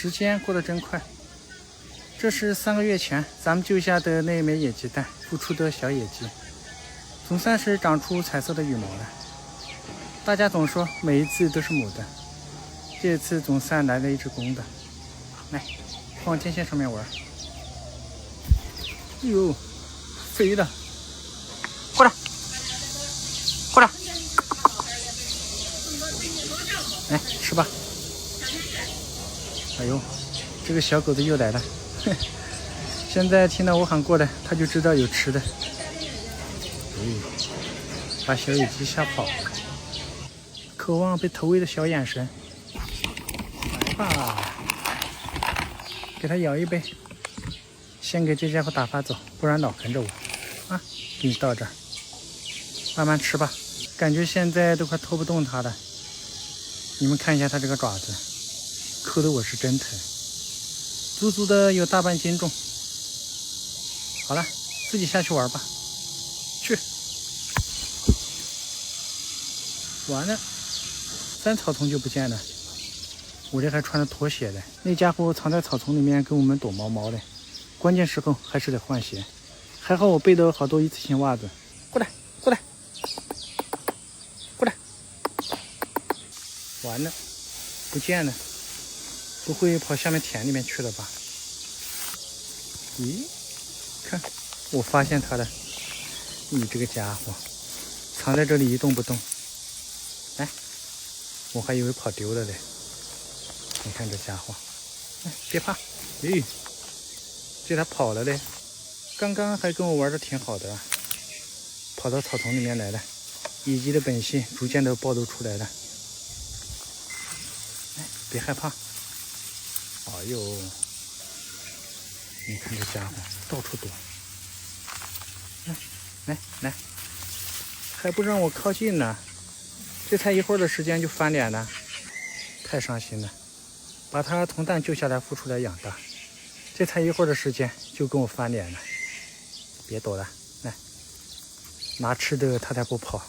时间过得真快。这是3个月前咱们救下的那一枚野鸡蛋孵出的小野鸡，总算是长出彩色的羽毛了。大家总说每一次都是母的，这次总算来了一只公的。来，放天线上面玩。哎呦，飞了！过来，过来，来吃吧。哎呦，这个小狗子又来了。现在听到我喊过来，它就知道有吃的。把小野鸡吓跑了。渴望被投喂的小眼神。来吧，给它咬一杯。先给这家伙打发走，不然老跟着我。啊，给你倒这儿，慢慢吃吧。感觉现在都快拖不动它了。你们看一下它这个爪子，抠得我是真疼，足足的有大半斤重。好了，自己下去玩吧。去。完了，3草丛就不见了。我这还穿着拖鞋嘞，那家伙藏在草丛里面跟我们躲猫猫嘞。关键时候还是得换鞋，还好我备的好多一次性袜子。过来，过来，过来！完了，不见了，不会跑下面田里面去了吧？咦，看，我发现它了！你这个家伙，藏在这里一动不动。来，我还以为跑丢了嘞。你看这家伙，哎，别怕，咦。这它跑了嘞，刚刚还跟我玩的挺好的，跑到草丛里面来了，野鸡的本性逐渐的暴露出来了。哎，别害怕。哎呦，你看这家伙到处躲。来来，还不让我靠近呢，这才一会儿的时间就翻脸了，太伤心了。把它从蛋救下来孵出来养大。这才一会儿的时间就跟我翻脸了，别躲了，来，拿吃的他才不跑，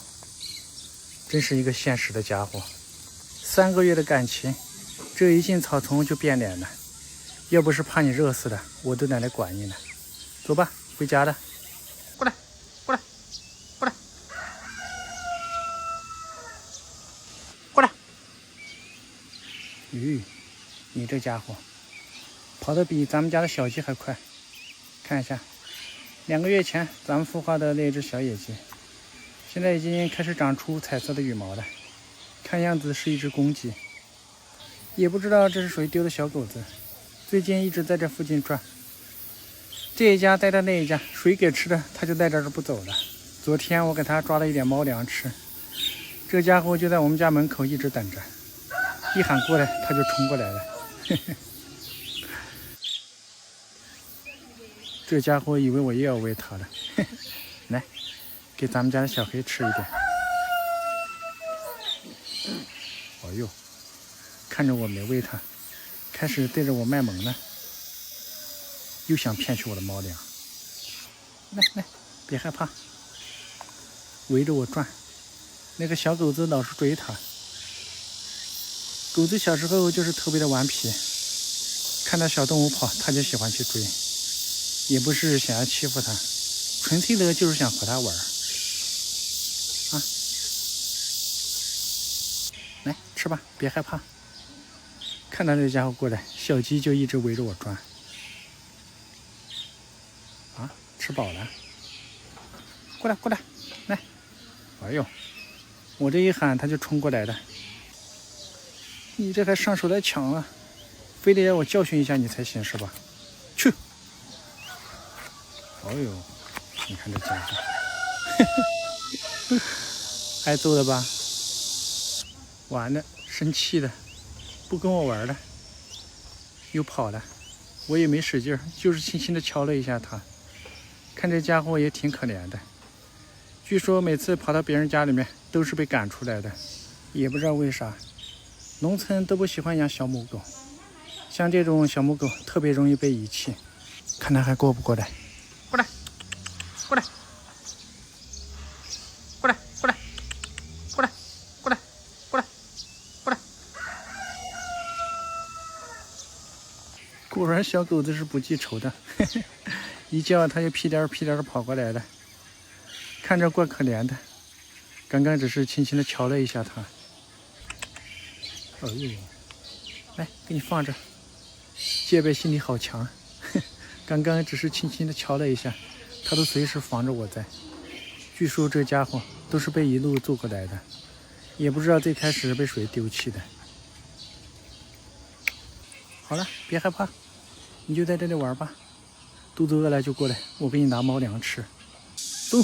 真是一个现实的家伙。3个月的感情，这一进草丛就变脸了，要不是怕你热死了，我都懒得管你了。走吧，回家了。过来，过来，过来，过来。你这家伙跑得比咱们家的小鸡还快，看一下，2个月前咱们孵化的那只小野鸡，现在已经开始长出彩色的羽毛了，看样子是一只公鸡，也不知道这是谁丢的小狗子，最近一直在这附近转，这一家带到那一家，谁给吃的它就带着这不走了。昨天我给它抓了一点猫粮吃，这家伙就在我们家门口一直等着，一喊过来它就冲过来了。这家伙以为我又要喂它了，来，给咱们家的小黑吃一点。哎呦，看着我没喂它，开始对着我卖萌了，又想骗取我的猫粮。来来，别害怕，围着我转。那个小狗子老是追它。狗子小时候就是特别的顽皮，看到小动物跑，它就喜欢去追。也不是想要欺负它，纯粹的就是想和它玩啊！来吃吧，别害怕。看到这家伙过来，小鸡就一直围着我转。啊，吃饱了，过来过来，来！哎呦，我这一喊，它就冲过来了。你这还上手来抢啊？非得让我教训一下你才行是吧？去！哦呦，你看这家伙，挨揍了吧？完了，生气了，不跟我玩了，又跑了。我也没使劲，就是轻轻的敲了一下他。看这家伙也挺可怜的，据说每次跑到别人家里面都是被赶出来的，也不知道为啥。农村都不喜欢养小母狗，像这种小母狗特别容易被遗弃。看他还过不过来。过来，过来，过来，过来，过来，过来，过来，过来。果然小狗子是不记仇的，一叫它就屁颠儿屁颠儿的跑过来了，看着怪可怜的。刚刚只是轻轻的瞧了一下它。哎呦，来给你放着，戒备心理好强。刚刚只是轻轻的瞧了一下，它都随时防着我在。据说这家伙都是被一路揍过来的，也不知道最开始被谁丢弃的。好了，别害怕，你就在这里玩吧。肚子饿了就过来，我给你拿猫粮吃。走。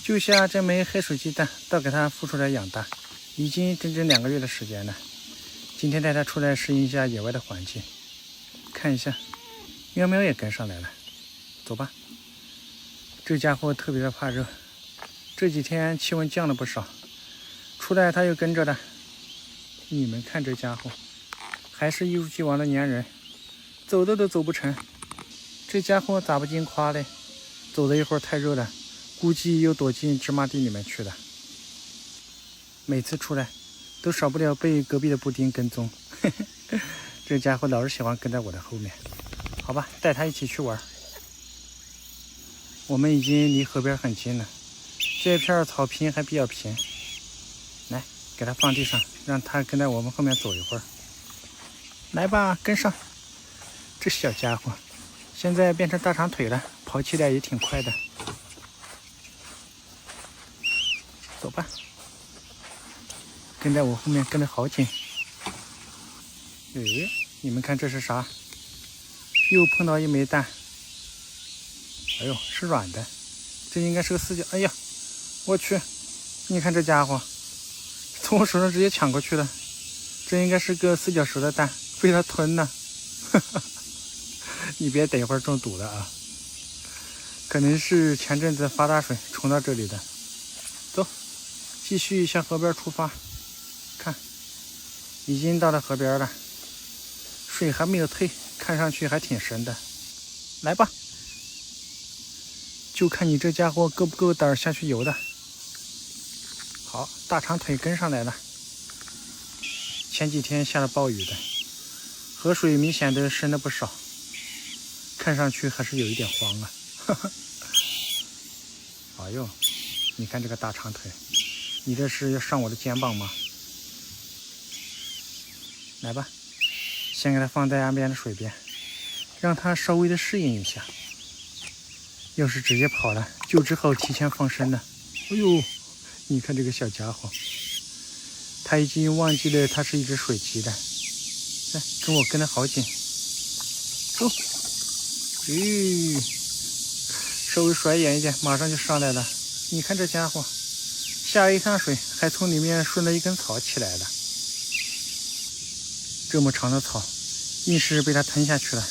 就下这枚黑水鸡蛋，倒给它孵出来养大，已经整整2个月的时间了。今天带它出来适应一下野外的环境，看一下，喵喵也跟上来了。走吧。这家伙特别的怕热，这几天气温降了不少，出来它又跟着了。你们看这家伙，还是一如既往的粘人，走的都走不成。这家伙咋不进夸嘞？走了一会儿太热了，估计又躲进芝麻地里面去了。每次出来都少不了被隔壁的布丁跟踪，这家伙老是喜欢跟在我的后面。好吧，带他一起去玩。我们已经离河边很近了，这片草坪还比较平。来，给它放地上，让它跟在我们后面走一会儿。来吧，跟上。这小家伙现在变成大长腿了，跑起来也挺快的。走吧，跟在我后面跟得好紧。诶，你们看这是啥？又碰到一枚蛋。哎呦，是软的，这应该是个四角。哎呀，我去，你看这家伙从我手上直接抢过去了，这应该是个四脚蛇的蛋，被它吞了。你别等一会儿中毒了啊，可能是前阵子发大水冲到这里的。走，继续向河边出发。看，已经到了河边了，水还没有退，看上去还挺深的。来吧，就看你这家伙够不够胆下去游的。好，大长腿跟上来了。前几天下了暴雨的，河水明显的深了不少，看上去还是有一点慌啊。哎呦，你看这个大长腿，你这是要上我的肩膀吗？来吧，先给它放在岸边的水边，让它稍微的适应一下。要是直接跑了，就只好提前放生了。哎呦，你看这个小家伙，他已经忘记了它是一只水鸡了。来，跟我跟得好紧。走。稍微甩远一点，马上就上来了。你看这家伙，下一趟水还从里面顺了一根草起来了。这么长的草，硬是被它吞下去了。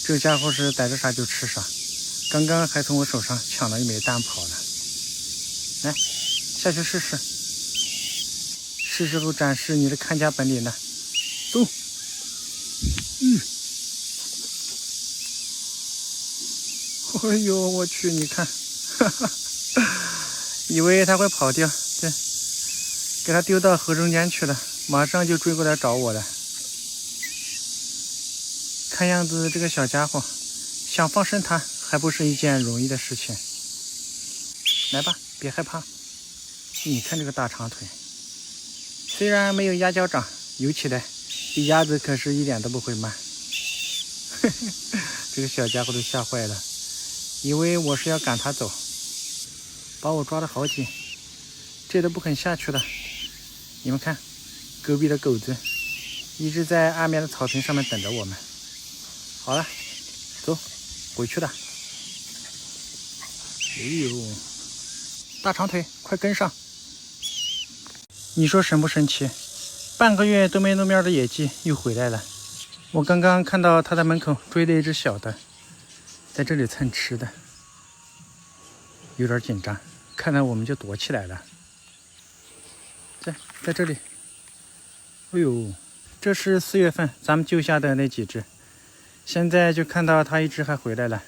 这家伙是逮着啥就吃啥，刚刚还从我手上抢了一枚蛋跑了。来，下去试试，是时候展示你的看家本领了。走。哎呦，我去，你看，以为它会跑掉，对，给它丢到河中间去了，马上就追过来找我了。看样子这个小家伙想放生它还不是一件容易的事情。来吧，别害怕。你看这个大长腿，虽然没有鸭脚掌，游起来比鸭子可是一点都不会慢。这个小家伙都吓坏了，以为我是要赶它走，把我抓得好紧，这都不肯下去了。你们看，隔壁的狗子一直在岸边的草坪上面等着我们。好了，走，回去了。哎呦，大长腿，快跟上！你说神不神奇？半个月都没露面的野鸡又回来了。我刚刚看到它在门口追了一只小的，在这里蹭吃的，有点紧张，看到我们就躲起来了。在这里。哎呦，这是4月份咱们救下的那几只，现在就看到它一只还回来了，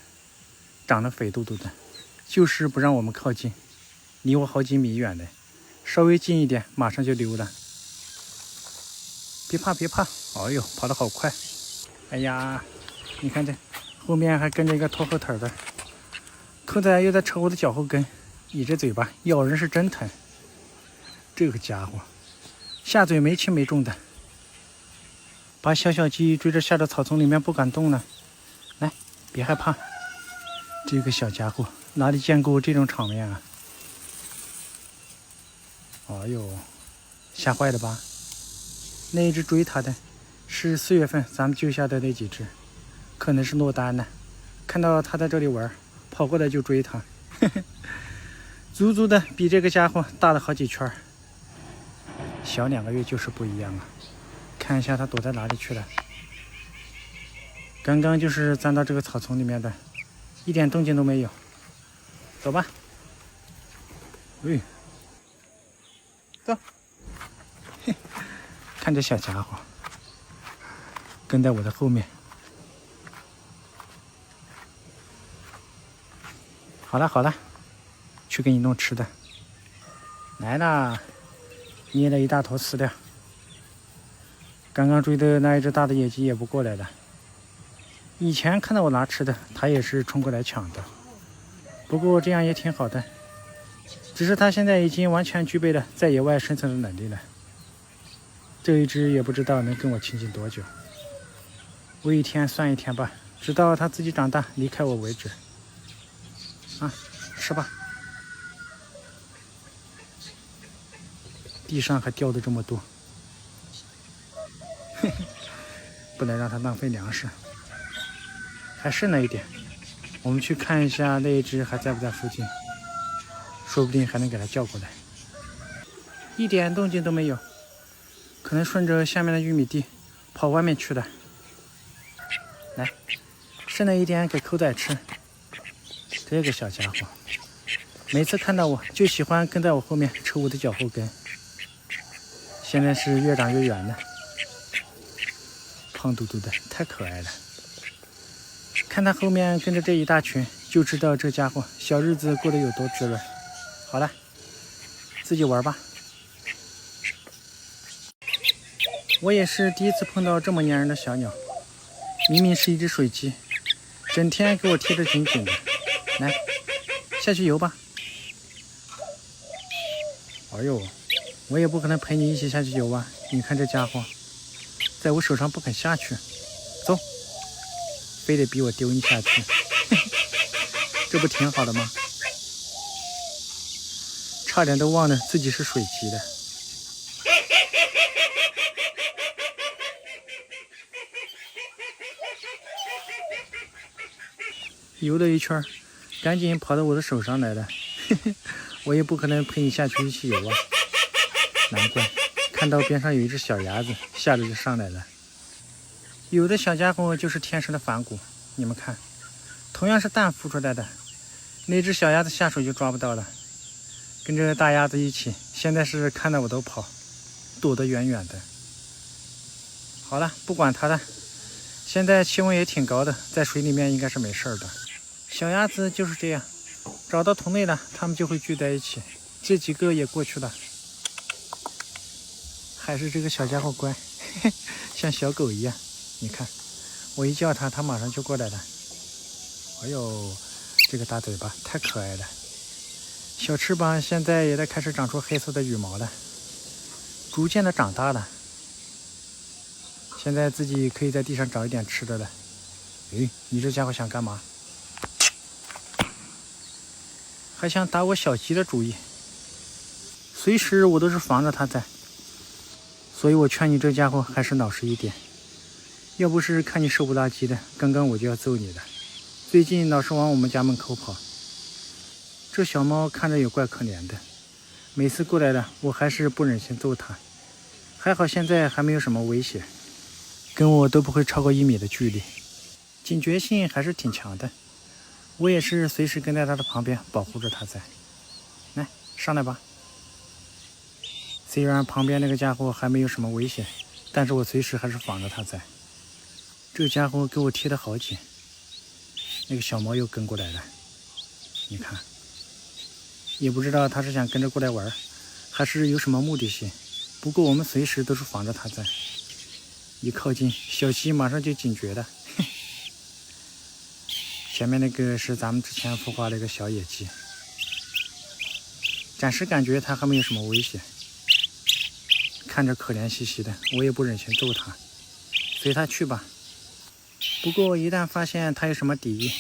长得肥嘟嘟的，就是不让我们靠近，离我好几米远的，稍微近一点马上就溜了。别怕别怕！哎呦，跑得好快！哎呀，你看这后面还跟着一个拖后腿的，兔仔又在扯我的脚后跟，一只嘴巴咬人是真疼。这个家伙下嘴没轻没重的，把小小鸡追着下到草丛里面不敢动了。来，别害怕，这个小家伙哪里见过这种场面啊？哎呦，吓坏了吧？那一只追他的是4月份咱们救下的那几只，可能是落单了，看到他在这里玩，跑过来就追他，足足的比这个家伙大了好几圈。小2个月就是不一样啊！看一下他躲在哪里去了。刚刚就是钻到这个草丛里面的，一点动静都没有。走吧。走。看这小家伙跟在我的后面。好了好了，去给你弄吃的。来啦，捏了一大坨饲料。刚刚追的那一只大的野鸡也不过来了。以前看到我拿吃的，它也是冲过来抢的。不过这样也挺好的，只是它现在已经完全具备了在野外生存的能力了。这一只也不知道能跟我亲近多久，喂一天算一天吧，直到它自己长大离开我为止。啊，吃吧。地上还掉的这么多，不能让它浪费粮食。还剩了一点，我们去看一下那一只还在不在附近，说不定还能给它叫过来。一点动静都没有，可能顺着下面的玉米地跑外面去了。来，剩了一点给狗仔吃。这个小家伙每次看到我就喜欢跟在我后面抽我的脚后跟，现在是越长越远了，胖嘟嘟的，太可爱了。看他后面跟着这一大群，就知道这家伙小日子过得有多滋润。好了，自己玩吧。我也是第一次碰到这么粘人的小鸟，明明是一只水鸡，整天给我贴得紧紧的。来，下去游吧。哎呦，我也不可能陪你一起下去游啊！你看这家伙，在我手上不肯下去。走，非得逼我丢你下去，这不挺好的吗？差点都忘了自己是水鸡了。游了一圈，赶紧跑到我的手上来了。我也不可能陪你下去一起游啊！难怪看到边上有一只小鸭子，吓得就上来了。有的小家伙就是天生的反骨，你们看，同样是蛋孵出来的，那只小鸭子下手就抓不到了，跟着大鸭子一起，现在是看到我都跑，躲得远远的。好了，不管它了，现在气温也挺高的，在水里面应该是没事的。小鸭子就是这样，找到同类了，它们就会聚在一起。这几个也过去了，还是这个小家伙乖，像小狗一样。你看，我一叫它，它马上就过来了。哎呦，这个大嘴巴太可爱了，小翅膀现在也在开始长出黑色的羽毛了，逐渐的长大了。现在自己可以在地上找一点吃的了。诶，你这家伙想干嘛？还想打我小鸡的主意，随时我都是防着它在，所以我劝你这家伙还是老实一点。要不是看你瘦不拉几的，刚刚我就要揍你了。最近老是往我们家门口跑，这小猫看着也怪可怜的，每次过来了，我还是不忍心揍它。还好现在还没有什么威胁，跟我都不会超过1米的距离，警觉性还是挺强的。我也是随时跟在它的旁边保护着它在。来，上来吧。虽然旁边那个家伙还没有什么危险，但是我随时还是防着它在。这家伙给我贴得好紧，那个小猫又跟过来了。你看，也不知道它是想跟着过来玩，还是有什么目的性。不过我们随时都是防着它在。一靠近，小鸡马上就警觉了。前面那个是咱们之前孵化的一个小野鸡，暂时感觉它还没有什么危险，看着可怜兮兮的，我也不忍心揍它，随它去吧。不过一旦发现它有什么敌意，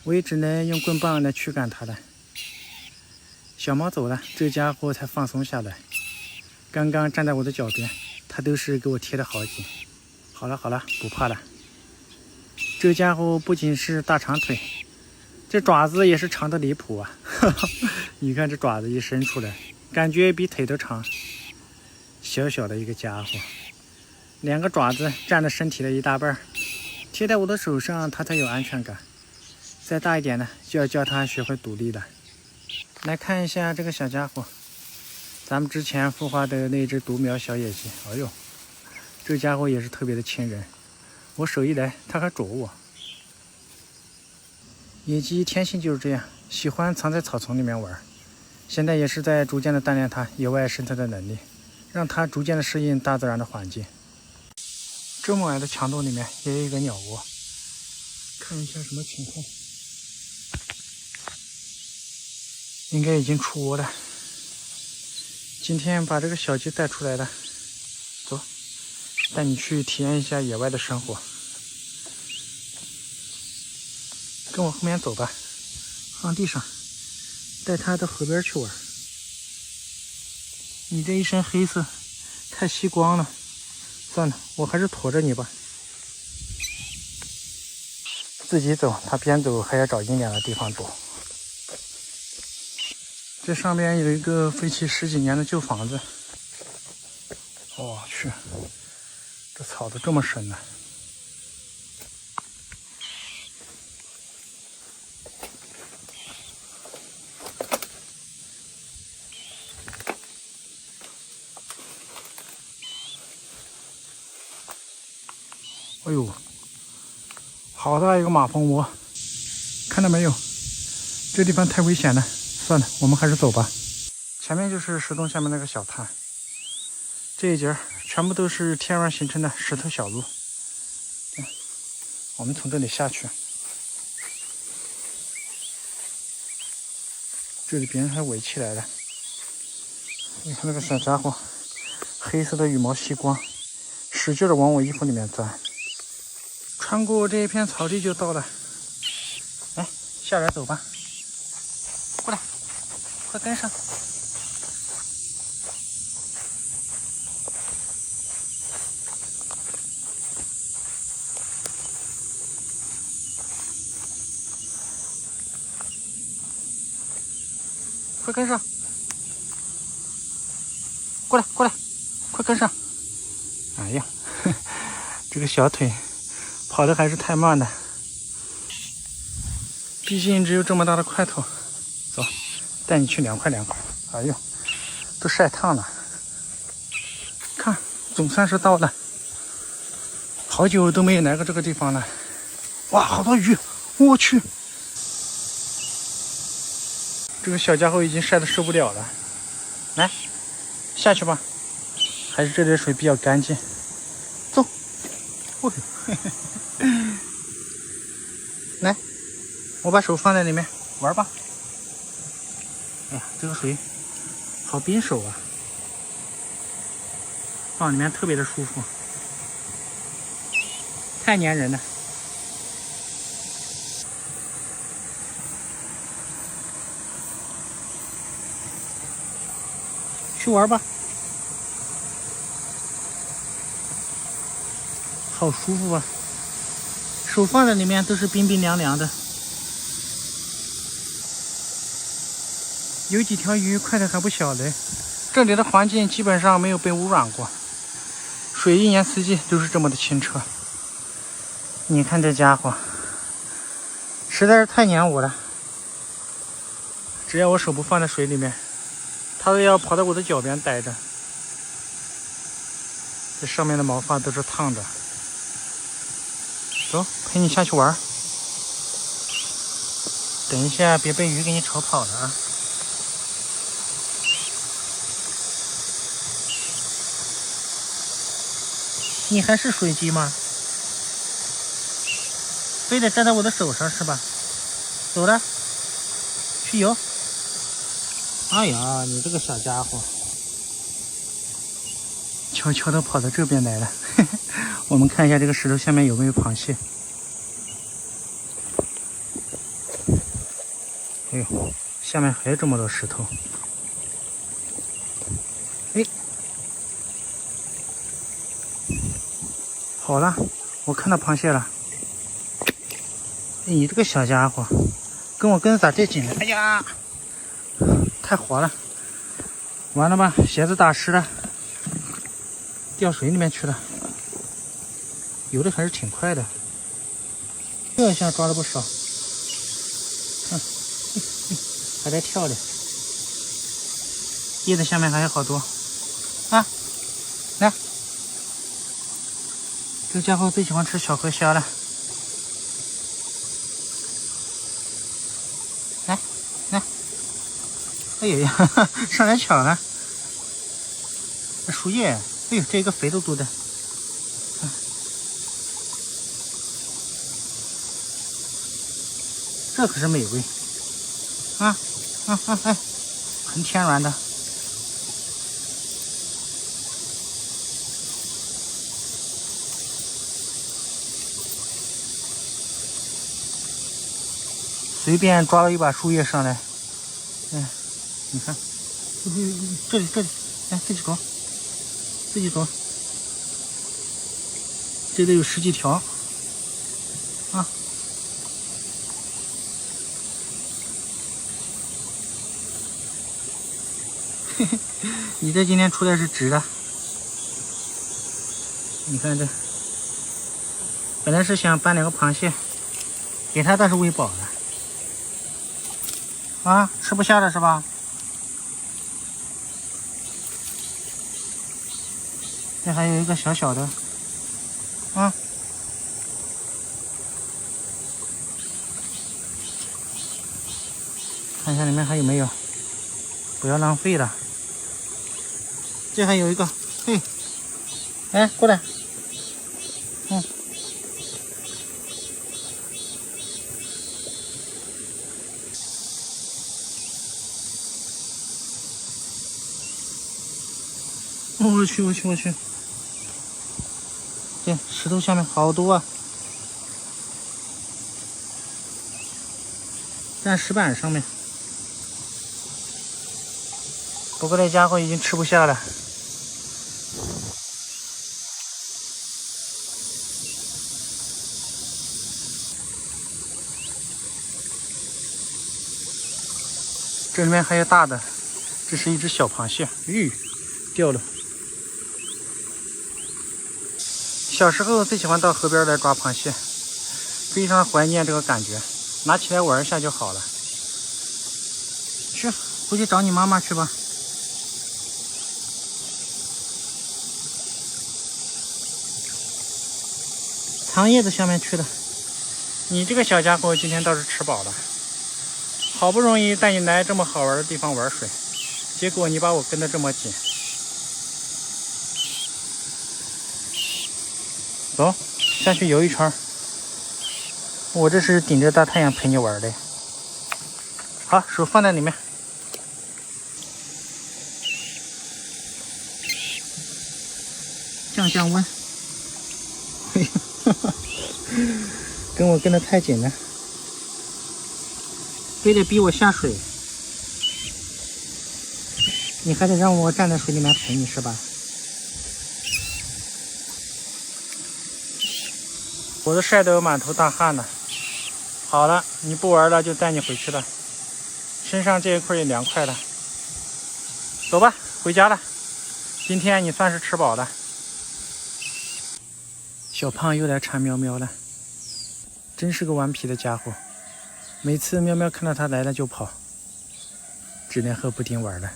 我也只能用棍棒来驱赶它了。小猫走了，这家伙才放松下来。刚刚站在我的脚边，它都是给我贴得好紧。好了好了，不怕了。这家伙不仅是大长腿，这爪子也是长的离谱啊！你看这爪子一伸出来，感觉比腿都长。小小的一个家伙，2个爪子占了身体的一大半，贴在我的手上，它才有安全感。再大一点呢，就要教它学会独立了。来看一下这个小家伙，咱们之前孵化的那只独苗小野鸡。哎呦，这家伙也是特别的亲人，我手一来，它还啄我。野鸡天性就是这样，喜欢藏在草丛里面玩。现在也是在逐渐的锻炼它野外生存的能力，让它逐渐的适应大自然的环境。这么矮的墙洞里面也有一个鸟窝，看一下什么情况。应该已经出窝了。今天把这个小鸡带出来了，走，带你去体验一下野外的生活。跟我后面走吧，放地上，带它到河边去玩。你这一身黑色太吸光了，算了，我还是驮着你吧。自己走，它边走还要找阴凉的地方躲。这上面有一个废弃10几年的旧房子。我去，这草都这么深呢。哎呦，好大一个马蜂窝，看到没有？这地方太危险了，算了，我们还是走吧。前面就是石洞下面那个小滩，这一节全部都是天然形成的石头小路。我们从这里下去，这里别人还围起来了。你看那个小家伙，黑色的羽毛吸光，使劲的往我衣服里面钻。穿过这一片草地就到了，来，下来走吧，过来，快跟上。快跟上，过来过来，快跟上。哎呀，这个小腿跑的还是太慢了，毕竟只有这么大的块头。走，带你去凉快凉快。哎呦，都晒烫了。看，总算是到了，好久都没有来过这个地方了。哇，好多鱼，我去！这个小家伙已经晒得受不了了，来，下去吧。还是这里的水比较干净。走，来，我把手放在里面玩吧。哎呀，这个水好冰手啊，放里面特别的舒服，太粘人了。去玩吧，好舒服啊！手放在里面都是冰冰凉凉的。有几条鱼快的还不小嘞。这里的环境基本上没有被污染过，水一年四季都是这么的清澈。你看这家伙，实在是太黏我了。只要我手不放在水里面，它都要跑到我的脚边待着。这上面的毛发都是烫的。走，陪你下去玩。等一下，别被鱼给你吵跑了啊！你还是水鸡吗？非得站在我的手上是吧？走了，去游。哎呀，你这个小家伙，悄悄地跑到这边来了。我们看一下这个石头下面有没有螃蟹。哎呦，下面还有这么多石头。哎，好了，我看到螃蟹了。哎，你这个小家伙，跟我跟咋这紧呢？哎呀，太滑了，完了吧，鞋子打湿了，掉水里面去了。游的还是挺快的，这下抓了不少。看，还在跳的，叶子下面还有好多啊！来，这家伙最喜欢吃小河虾了。来，来，哎呀，上来抢了！这树叶，哎呦，这个肥嘟嘟的。这可是美味啊！哎，很天然的。随便抓了一把树叶上来，你看，这里，来自己抓，自己抓，这得有10几条啊！嘿嘿，你这今天出来是值的。你看这，本来是想搬2个螃蟹，给它倒是喂饱了。啊，吃不下了是吧？这还有一个小小的，啊，看一下里面还有没有，不要浪费了。这还有一个，嘿，来过来，我去！这石头下面好多啊，站石板上面。不过这家伙已经吃不下了。这里面还有大的，这是一只小螃蟹，掉了。小时候最喜欢到河边来抓螃蟹，非常怀念这个感觉，拿起来玩一下就好了。去，回去找你妈妈去吧。藏叶子下面去了。你这个小家伙今天倒是吃饱了，好不容易带你来这么好玩的地方玩水，结果你把我跟得这么紧。走，下去游一圈。我这是顶着大太阳陪你玩的。好，手放在里面。降温。嘿，跟我跟得太紧了，非得逼我下水。你还得让我站在水里面陪你是吧？我都晒得满头大汗了。好了，你不玩了就带你回去了，身上这一块也凉快了。走吧，回家了。今天你算是吃饱了。小胖又来缠喵喵了，真是个顽皮的家伙。每次喵喵看到他来了就跑，只能和布丁玩了，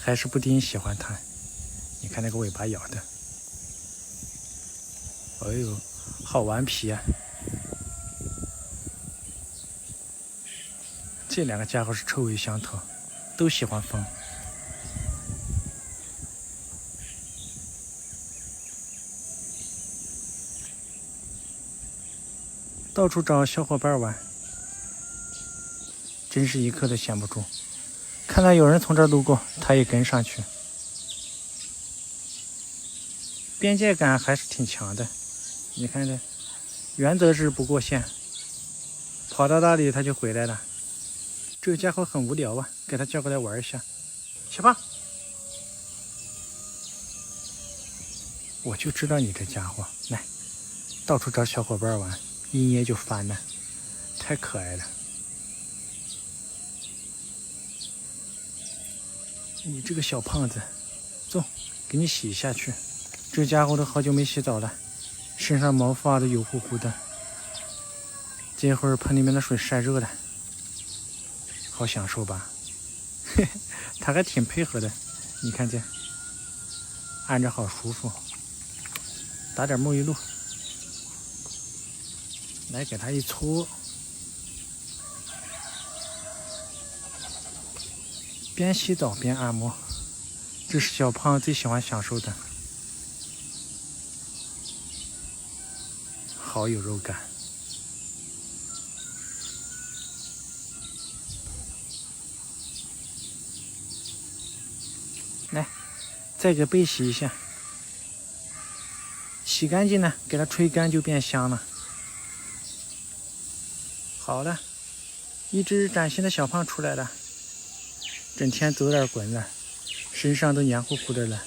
还是布丁喜欢他。你看那个尾巴摇的，哎呦，好顽皮呀！这2个家伙是臭味相投，都喜欢风。到处找小伙伴玩，真是一刻都闲不住。看到有人从这儿路过，他也跟上去。边界感还是挺强的，你看这，原则是不过线，跑到那里他就回来了。这个家伙很无聊啊，给他叫过来玩一下。小胖，我就知道你这家伙，来，到处找小伙伴玩，一捏就翻了，太可爱了。你这个小胖子，走，给你洗一下去。这家伙都好久没洗澡了，身上毛发都油乎乎的。这会儿盆里面的水晒热了，好享受吧？嘿嘿，他还挺配合的，你看这，按着好舒服。打点沐浴露，来给他一搓，边洗澡边按摩，这是小胖最喜欢享受的，好有肉感。来，再给背洗一下，洗干净了，给它吹干就变香了。好了，一只崭新的小胖出来了，整天走点滚了，身上都黏糊糊的了，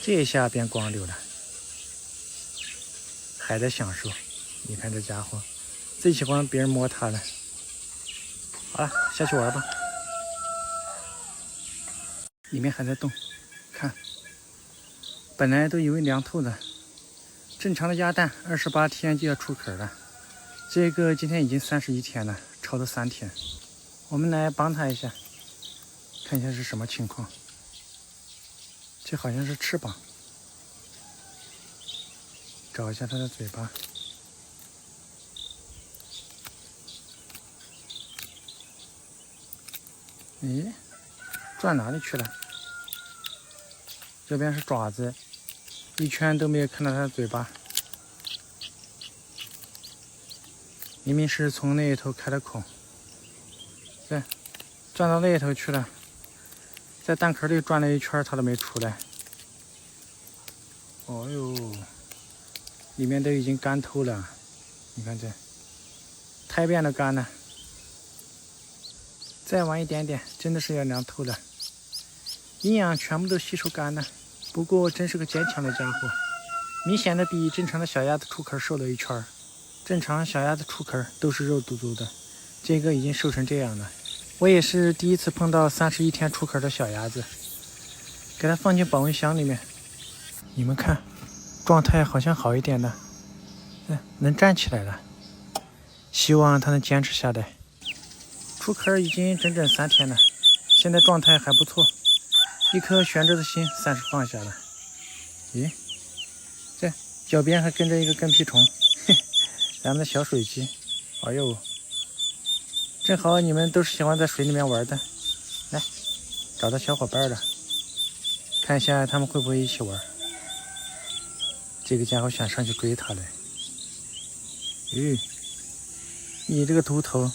这下变光溜了，还在享受。你看这家伙，最喜欢别人摸它了。好了，下去玩吧。里面还在动，看，本来都以为凉透了，正常的鸭蛋28天就要出壳了，这个今天已经31天了，超了3天。我们来帮它一下，看一下是什么情况。这好像是翅膀，找一下它的嘴巴。咦，转哪里去了？这边是爪子，一圈都没有看到它的嘴巴。明明是从那一头开的孔，对，转到那一头去了，在蛋壳里转了一圈，它都没出来。哦呦，里面都已经干透了，你看这，胎便都干了。再晚一点点，真的是要凉透了，营养全部都吸收干了。不过真是个坚强的家伙，明显的比正常的小鸭子出壳瘦了一圈。正常小鸭子出壳都是肉嘟嘟的，这个已经瘦成这样了。我也是第一次碰到31天出壳的小鸭子，给它放进保温箱里面。你们看，状态好像好一点了，能站起来了。希望它能坚持下来。出壳已经整整3天了，现在状态还不错，一颗悬着的心算是放下了。咦，这脚边还跟着一个跟屁虫，嘿，咱们的小水鸡。哎呦，正好你们都是喜欢在水里面玩的，来，找到小伙伴了，看一下他们会不会一起玩。这个家伙想上去追他来。你这个秃头，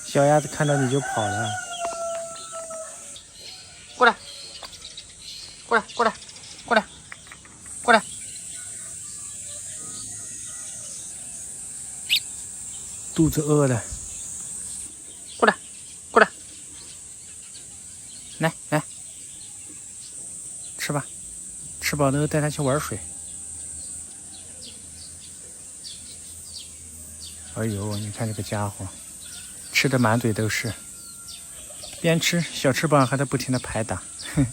小鸭子看到你就跑了。过来，过来，过来，过来，过来。肚子饿了，过来，过来，来来，吃吧，吃饱了带它去玩水。哎呦，你看这个家伙，吃的满嘴都是，边吃小翅膀还在不停的拍打，哼，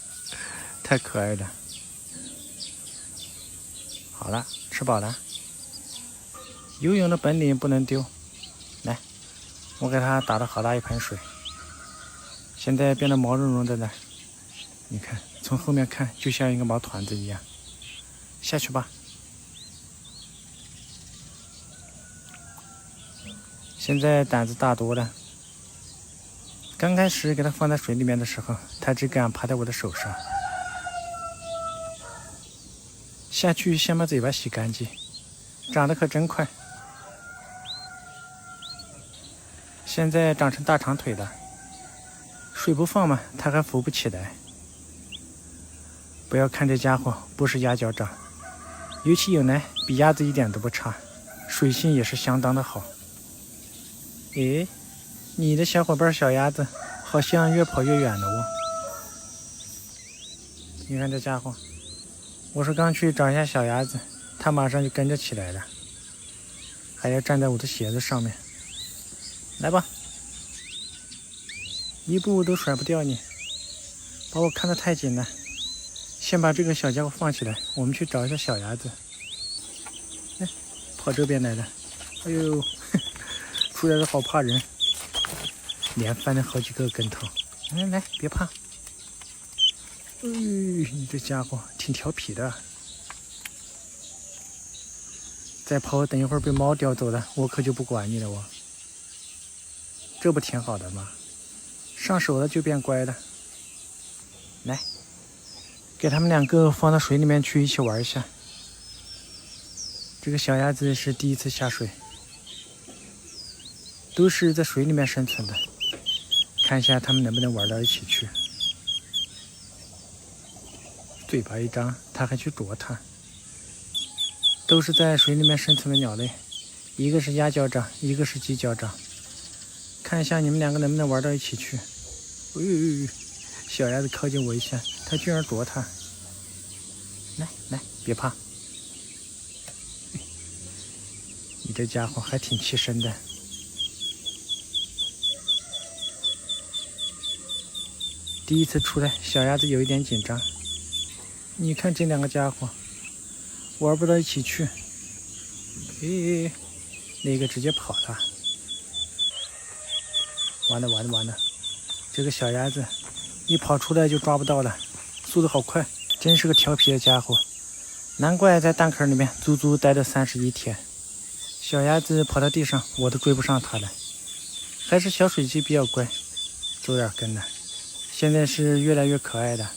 太可爱了。好了，吃饱了，游泳的本领不能丢。来，我给它打了好大一盆水，现在变得毛茸茸的了。你看，从后面看就像一个毛团子一样。下去吧。现在胆子大多了。刚开始给它放在水里面的时候，它只敢趴在我的手上。下去先把嘴巴洗干净，长得可真快。现在长成大长腿了，水不放嘛，它还浮不起来。不要看这家伙不是鸭脚掌，尤其有奶，比鸭子一点都不差，水性也是相当的好。诶，你的小伙伴小鸭子好像越跑越远了哦。你看这家伙，我是刚去找一下小鸭子，它马上就跟着起来了，还要站在我的鞋子上面。来吧，一步都甩不掉你，把我看得太紧了。先把这个小家伙放起来，我们去找一下小鸭子。哎，跑这边来了，哎呦，出来的好怕人，连翻了好几个跟头。来来，别怕。你这家伙挺调皮的。再跑，等一会儿被猫叼走了，我可就不管你了我。这不挺好的吗？上手了就变乖了。来，给他们两个放到水里面去一起玩一下。这个小鸭子是第一次下水，都是在水里面生存的，看一下它们能不能玩到一起去。嘴巴一张，它还去啄它。都是在水里面生存的鸟类，一个是鸭脚掌，一个是鸡脚掌。看一下你们两个能不能玩到一起去。小鸭子靠近我一下，它居然啄它。来来，别怕。你这家伙还挺气身的。第一次出来，小鸭子有一点紧张。你看这两个家伙玩不到一起去。那个直接跑了。完了，这个小鸭子一跑出来就抓不到了，速度好快，真是个调皮的家伙，难怪在蛋壳里面足足待了31天。小鸭子跑到地上，我都追不上它了。还是小水鸡比较乖，走点跟了。现在是越来越可爱的。